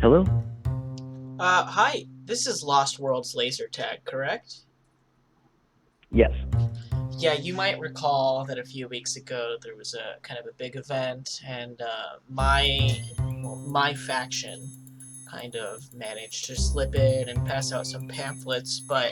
Hello? Hi. This is Lost Worlds laser tag, correct? Yes. Yeah, you might recall that a few weeks ago there was a kind of a big event, and my faction kind of managed to slip in and pass out some pamphlets. But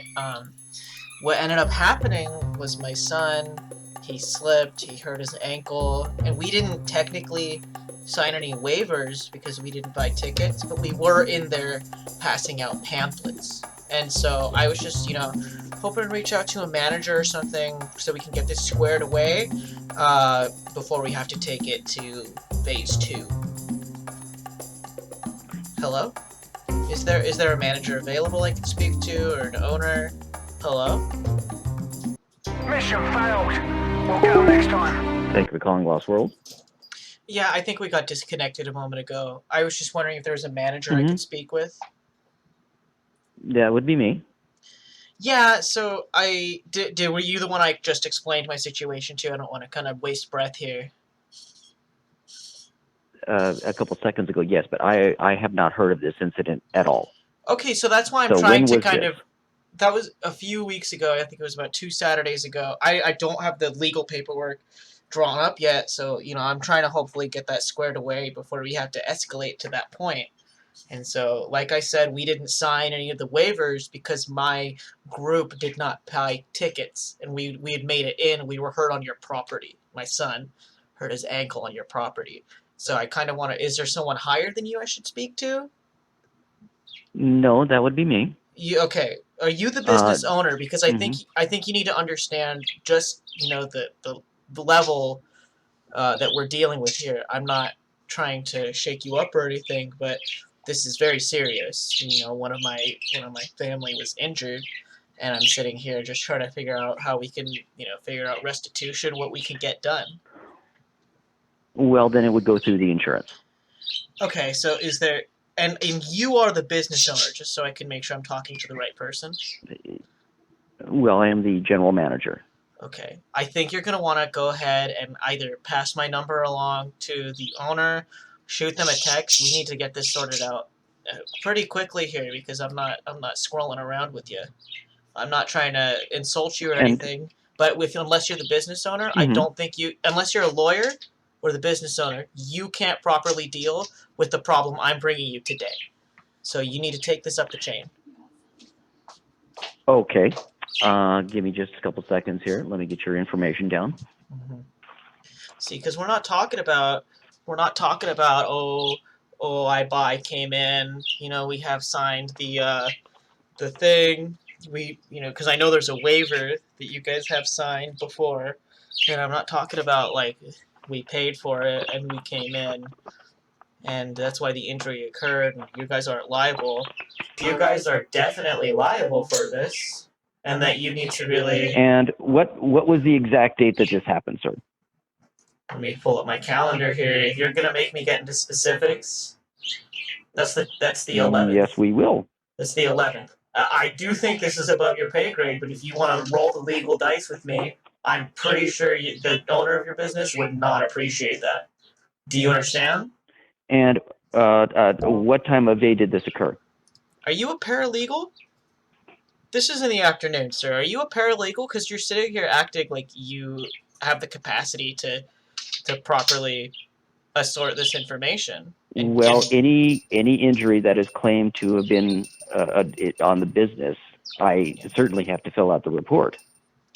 what ended up happening was my son, he slipped, he hurt his ankle, and we didn't technically sign any waivers because we didn't buy tickets, but we were in there passing out pamphlets. And so I was just, hoping to reach out to a manager or something so we can get this squared away before we have to take it to phase two. Hello? Is there a manager available I can speak to or an owner? Hello? Mission failed. We'll get 'em next time. Thank you for calling Lost World. Yeah, I think we got disconnected a moment ago. I was just wondering if there was a manager I Mm-hmm. could speak with. That would be me. Yeah, so I did. Were you the one I just explained my situation to? I don't want to kind of waste breath here. A couple seconds ago, yes, but I have not heard of this incident at all. Okay, so that's why I'm So trying when to was kind this? of. That was a few weeks ago. I think it was about 2 Saturdays ago. I don't have the legal paperwork drawn up yet, so I'm trying to hopefully get that squared away before we have to escalate to that point. And so, like I said, we didn't sign any of the waivers because my group did not buy tickets, and we had made it in. We were hurt on your property. My son hurt his ankle on your property. So I kind of want to. Is there someone higher than you I should speak to? No, that would be me. You okay? Are you the Uh, business owner? Because I think hmm I think you need to understand just the level that we're dealing with here. I'm not trying to shake you up or anything, but this is very serious. One of my family was injured, and I'm sitting here just trying to figure out how we can figure out restitution, what we can get done. Well, then it would go through the insurance. Okay, so is there and you are the business owner, just so I can make sure I'm talking to the right person. Well, I am the general manager. Okay. I think you're going to want to go ahead and either pass my number along to the owner, shoot them a text. We need to get this sorted out pretty quickly here because I'm not scrolling around with you. I'm not trying to insult you or And anything, but unless you're the business owner, I hmm don't think unless you're a lawyer or the business owner, you can't properly deal with the problem I'm bringing you today. So you need to take this up the chain. okay. Give me just a couple seconds here. Let me get your information down. Mm-hmm. See, because we're not talking about I came in, we have signed the thing, because I know there's a waiver that you guys have signed before, and I'm not talking about like we paid for it and we came in and that's why the injury occurred and you guys aren't liable. You guys are definitely liable for this, and that you need to really. And what was the exact date that this happened, sir? Let me pull up my calendar here. If you're gonna make me get into specifics, that's the Yes, 11th. we will. That's the 11th. I do think this is above your pay grade, but if you want to roll the legal dice with me, I'm pretty sure the owner of your business would not appreciate that. Do you understand? And what time of day did this occur? Are you a paralegal? This is in the afternoon, sir. Are you a paralegal? Because you're sitting here acting like you have the capacity to properly assort this information. And Well, any injury that is claimed to have been on the business, I certainly have to fill out the report.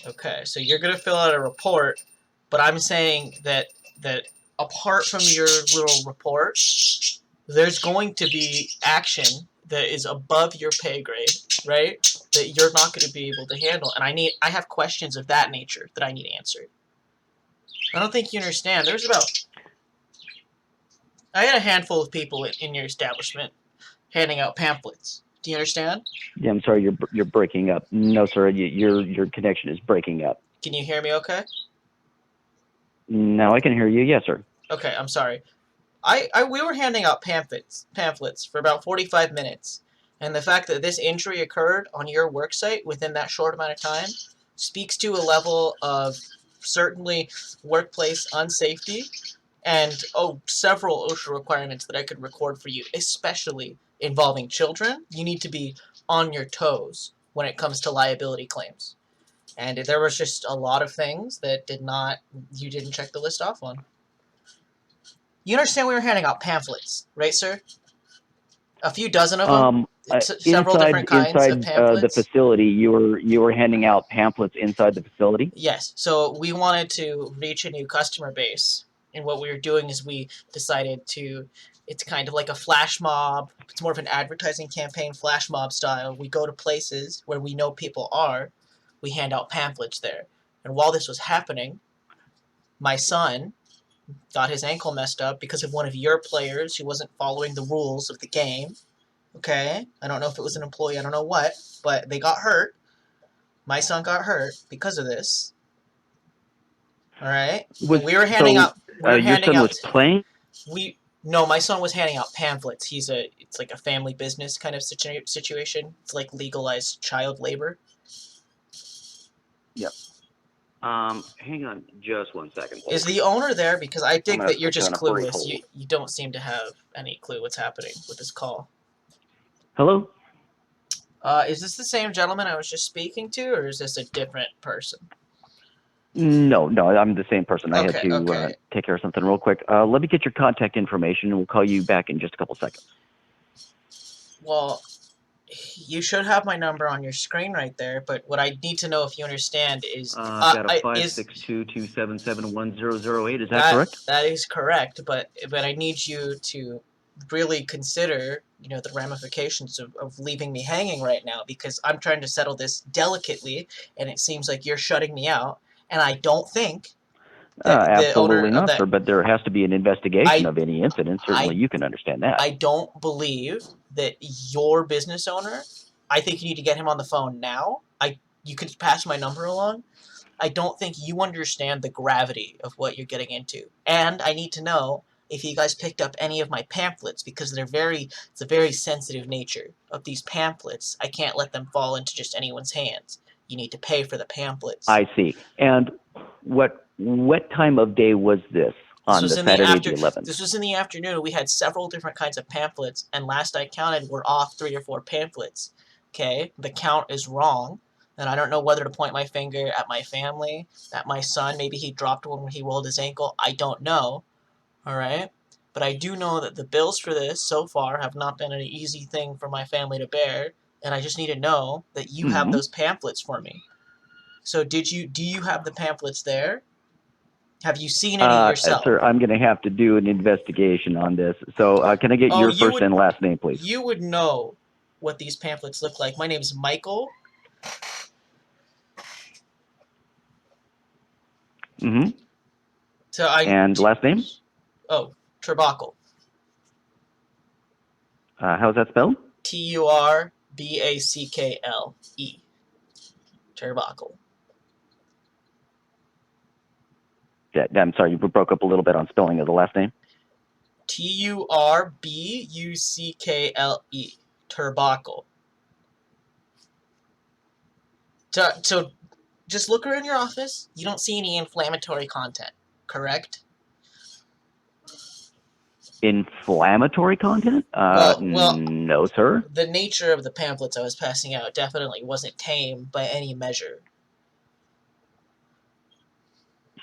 okay, so you're gonna fill out a report, but I'm saying that apart from your little report, there's going to be action that is above your pay grade, right? That you're not going to be able to handle, and I have questions of that nature that I need answered. I don't think you understand. I had a handful of people in your establishment handing out pamphlets. Do you understand? Yeah, I'm sorry, you're breaking up. No, sir, your connection is breaking up. Can you hear me? Okay. Now I can hear you. Yes, sir. Okay. I'm sorry. We were handing out pamphlets for about 45 minutes, and the fact that this injury occurred on your work site within that short amount of time speaks to a level of certainly workplace unsafety and several OSHA requirements that I could record for you, especially involving children. You need to be on your toes when it comes to liability claims. And there was just a lot of things that you didn't check the list off on. You understand we were handing out pamphlets, right, sir? A few dozen of them? Several different kinds of inside pamphlets? the facility, you were handing out pamphlets inside the facility? Yes. So we wanted to reach a new customer base. And what we were doing is we decided it's kind of like a flash mob. It's more of an advertising campaign, flash mob style. We go to places where we know people are. We hand out pamphlets there. And while this was happening, my son got his ankle messed up because of one of your players who wasn't following the rules of the game. Okay? I don't know if it was an employee, I don't know what, but they got hurt. My son got hurt because of this. All right? We were handing out... your son was playing? No, my son was handing out pamphlets. It's like a family business kind of situation. It's like legalized child labor. Yep. Hang on just 1 second. Is the owner there? Because I think that you're just put you on a brief clueless. hold. You don't seem to have any clue what's happening with this call. Hello? Is this the same gentleman I was just speaking to, or is this a different person? No, I'm the same person. I had Okay, to okay. take care of something real quick. Let me get your contact information, and we'll call you back in just a couple seconds. Well, you should have my number on your screen right there, but what I need to know, if you understand, is... I've got a 562-277-1008. Is that correct? That is correct, but I need you to really consider, the ramifications of leaving me hanging right now, because I'm trying to settle this delicately, and it seems like you're shutting me out, and I don't think that Absolutely not, sir, but there has to be an investigation of any incident. Certainly you can understand that. I don't believe that your business owner, I think you need to get him on the phone now. You could pass my number along. I don't think you understand the gravity of what you're getting into. And I need to know if you guys picked up any of my pamphlets, because it's a very sensitive nature of these pamphlets. I can't let them fall into just anyone's hands. You need to pay for the pamphlets. I see. And what time of day was this on the Saturday the 11th? This was in the afternoon. We had several different kinds of pamphlets, and last I counted, we're off 3 or 4 pamphlets. Okay? The count is wrong, and I don't know whether to point my finger at my family, at my son. Maybe he dropped one when he rolled his ankle. I don't know. All right? But I do know that the bills for this so far have not been an easy thing for my family to bear, and I just need to know that you have those pamphlets for me. So do you have the pamphlets there? Have you seen any yourself? Sir, I'm going to have to do an investigation on this. So can I get your first and last name, please? You would know what these pamphlets look like. My name is Michael. Mm-hmm. So and last name? Oh, Turbacle. How's that spelled? Turbackle. Turbacle. Yeah, I'm sorry, you broke up a little bit on spelling of the last name. Turbuckle. Turbackle. So just look around your office. You don't see any inflammatory content, correct? Inflammatory content? No, sir. The nature of the pamphlets I was passing out definitely wasn't tame by any measure.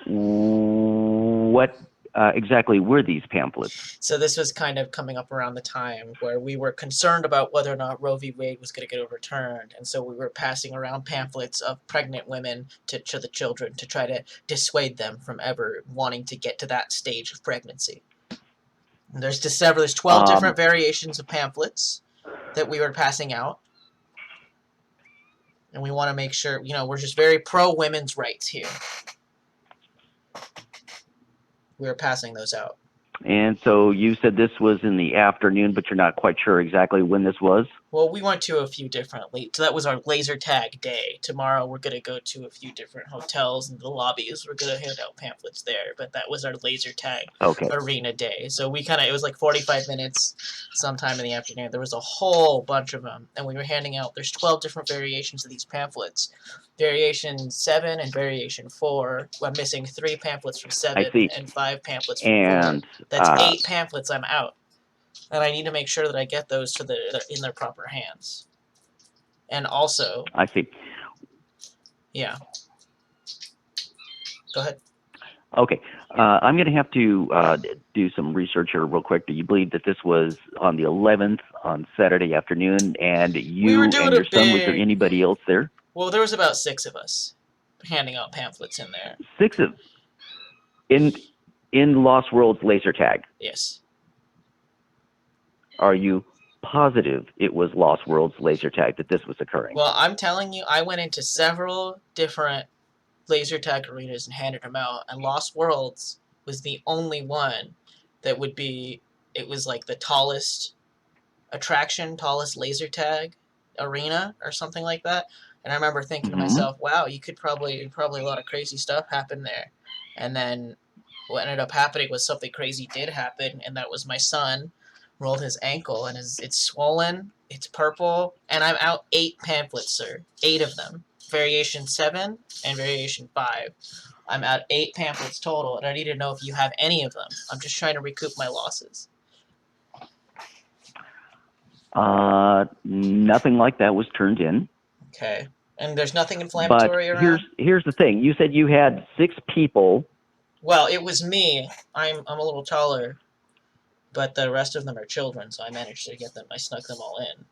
What exactly were these pamphlets? So this was kind of coming up around the time where we were concerned about whether or not Roe v. Wade was going to get overturned, and so we were passing around pamphlets of pregnant women to the children to try to dissuade them from ever wanting to get to that stage of pregnancy. And there's 12 different variations of pamphlets that we were passing out, and we want to make sure, we're just very pro women's rights here. We were passing those out. And so you said this was in the afternoon, but you're not quite sure exactly when this was? Well, we went to a few different. So that was our laser tag day. Tomorrow we're gonna go to a few different hotels and the lobbies. We're gonna hand out pamphlets there. But that was our laser tag Okay. arena day. So we it was like 45 minutes, sometime in the afternoon. There was a whole bunch of them, and we were handing out. There's 12 different variations of these pamphlets. Variation 7 and Variation 4. I'm missing 3 pamphlets from 7 see. and 5 pamphlets from 4. And That's 8 pamphlets I'm out. And I need to make sure that I get those in their proper hands. And also, I see. yeah. Go ahead. Okay. I'm going to have to do some research here real quick. Do you believe that this was on the 11th on Saturday afternoon, and you and your son, was there anybody else there? Well, there was about 6 of us handing out pamphlets in there. 6 of in Lost World's laser tag. Yes. Are you positive it was Lost World's laser tag that this was occurring? Well, I'm telling you, I went into several different laser tag arenas and handed them out, and Lost Worlds was the only one that would be. It was like the tallest attraction, tallest laser tag arena, or something like that. And I remember thinking to myself, "Wow, you could probably a lot of crazy stuff happened there." And then what ended up happening was something crazy did happen, and that was my son rolled his ankle, and it's swollen, it's purple, and I'm out 8 pamphlets, sir. 8 of them. Variation 7 and Variation 5. I'm out 8 pamphlets total, and I need to know if you have any of them. I'm just trying to recoup my losses. Nothing like that was turned in. Okay. And there's nothing inflammatory but around? Here's the thing. You said you had 6 people. Well, it was me. I'm a little taller. But the rest of them are children, so I managed to get them. I snuck them all in.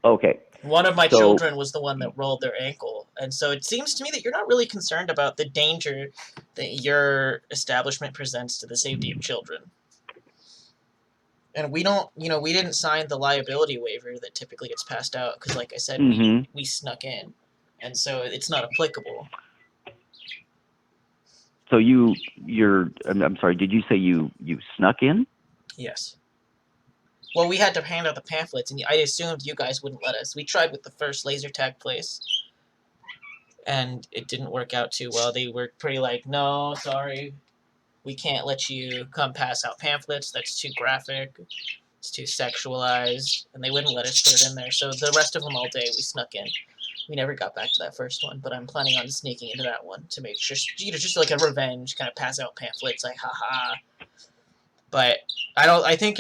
Okay. One of my children was the one that rolled their ankle. And so it seems to me that you're not really concerned about the danger that your establishment presents to the safety of children. And we didn't sign the liability waiver that typically gets passed out because, like I said, we snuck in. And so it's not applicable. So I'm sorry, did you say you snuck in? Yes. Well, we had to hand out the pamphlets, and I assumed you guys wouldn't let us. We tried with the first laser tag place, and it didn't work out too well. They were pretty like, no, sorry, we can't let you come pass out pamphlets. That's too graphic. It's too sexualized, and they wouldn't let us put it in there. So the rest of them all day, we snuck in. We never got back to that first one, but I'm planning on sneaking into that one to make sure, just like a revenge, kind of pass out pamphlets, like, haha. But I think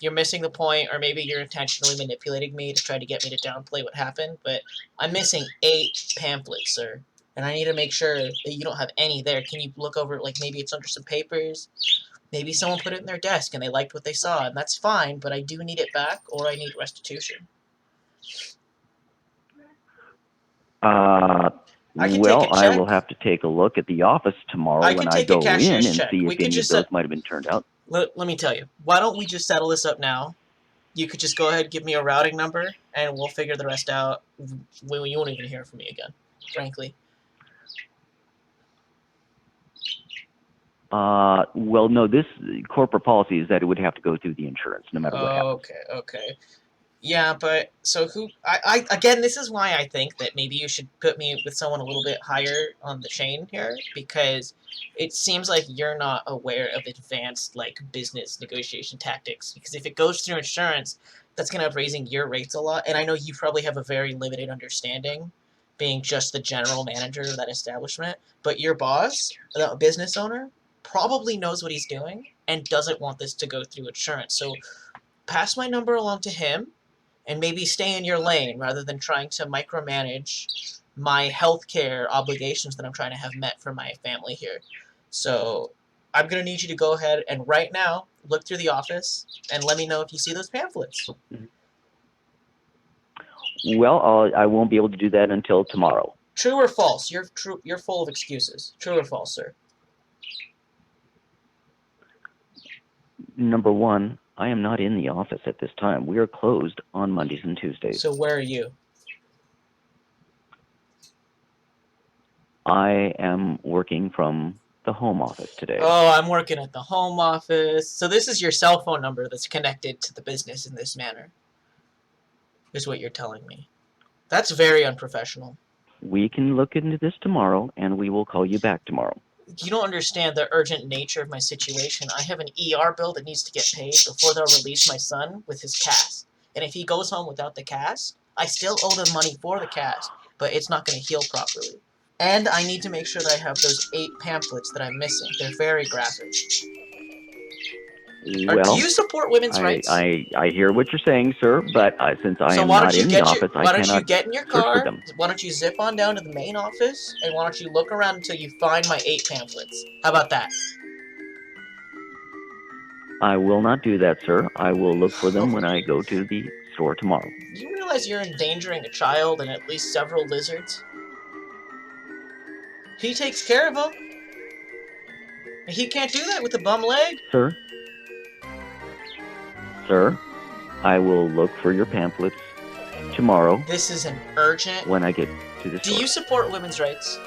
you're missing the point, or maybe you're intentionally manipulating me to try to get me to downplay what happened, but I'm missing 8 pamphlets, sir, and I need to make sure that you don't have any there. Can you look over, like, maybe it's under some papers? Maybe someone put it in their desk and they liked what they saw, and that's fine, but I do need it back, or I need restitution. I will have to take a look at the office tomorrow when I go in and see if any of those might have been turned out. Let me tell you. Why don't we just settle this up now? You could just go ahead and give me a routing number, and we'll figure the rest out. You won't even hear from me again, frankly. Well, no, this corporate policy is that it would have to go through the insurance no matter what happens. Okay. Yeah, but so again, this is why I think that maybe you should put me with someone a little bit higher on the chain here, because it seems like you're not aware of advanced, like, business negotiation tactics, because if it goes through insurance, that's going to have raising your rates a lot, and I know you probably have a very limited understanding, being just the general manager of that establishment, but your boss, the business owner, probably knows what he's doing and doesn't want this to go through insurance, so pass my number along to him, and maybe stay in your lane rather than trying to micromanage my healthcare obligations that I'm trying to have met for my family here. So I'm going to need you to go ahead and right now look through the office and let me know if you see those pamphlets. Well, I won't be able to do that until tomorrow. True or false? You're full of excuses. True or false, sir? Number one, I am not in the office at this time. We are closed on Mondays and Tuesdays. So where are you? I am working from the home office today. Oh, I'm working at the home office. So this is your cell phone number that's connected to the business in this manner, is what you're telling me. That's very unprofessional. We can look into this tomorrow, and we will call you back tomorrow. You don't understand the urgent nature of my situation. I have an ER bill that needs to get paid before they'll release my son with his cast. And if he goes home without the cast, I still owe them money for the cast, but it's not going to heal properly. And I need to make sure that I have those 8 pamphlets that I'm missing. They're very graphic. Do Well, you support women's rights? I hear what you're saying, sir, but since I So am why not don't you in the get office, why I don't you cannot get in your search for car? them. Why don't you zip on down to the main office and why don't you look around until you find my 8 pamphlets? How about that? I will not do that, sir. I will look for them when I go to the store tomorrow. You realize you're endangering a child and at least several lizards? He takes care of them. He can't do that with a bum leg. Sir, I will look for your pamphlets tomorrow This is an urgent... when I get to the Do store. you support women's rights?